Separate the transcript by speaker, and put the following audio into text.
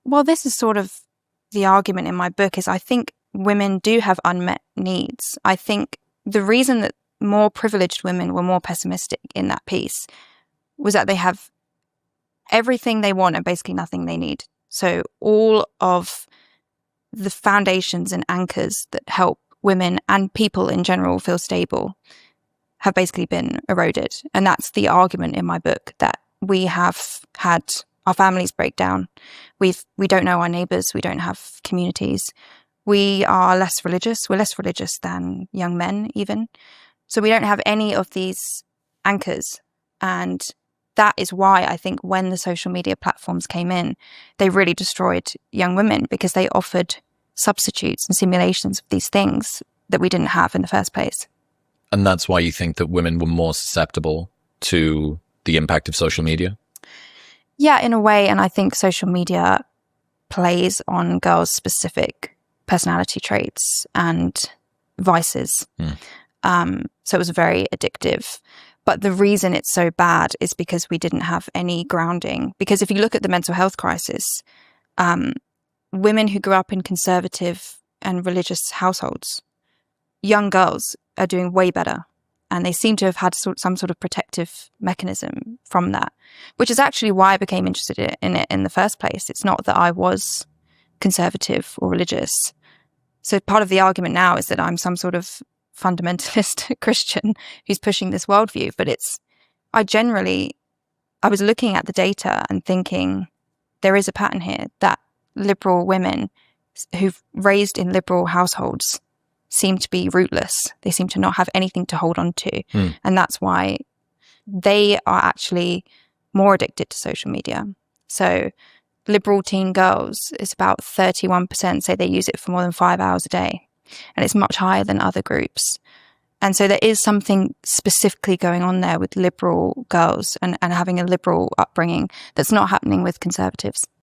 Speaker 1: Well, this is sort of the argument in my book, is I think women do have unmet needs. I think the reason that more privileged women were more pessimistic in that piece was that they have everything they want and basically nothing they need. So all of the foundations and anchors that help women and people in general feel stable have basically been eroded. And that's the argument in my book, that we have had our families break down. We don't know our neighbours. We don't have communities. We are less religious. We're less religious than young men even. So we don't have any of these anchors. And that is why I think when the social media platforms came in, they really destroyed young women, because they offered substitutes and simulations of these things that we didn't have in the first place.
Speaker 2: And that's why you think that women were more susceptible to the impact of social media?
Speaker 1: Yeah, in a way. And I think social media plays on girls' specific personality traits and vices. So it was very addictive. But the reason it's so bad is because we didn't have any grounding. Because if you look at the mental health crisis, women who grew up in conservative and religious households, young girls are doing way better. And they seem to have had some sort of protective mechanism from that, which is actually why I became interested in it in the first place. It's not that I was conservative or religious. So part of the argument now is that I'm some sort of fundamentalist Christian who's pushing this worldview. But I was looking at the data and thinking there is a pattern here, that liberal women who've raised in liberal households seem to be rootless. They seem to not have anything to hold on to. And that's why they are actually more addicted to social media. So liberal teen girls, is about 31% say they use it for more than 5 hours a day. And it's much higher than other groups. And so there is something specifically going on there with liberal girls and having a liberal upbringing that's not happening with conservatives.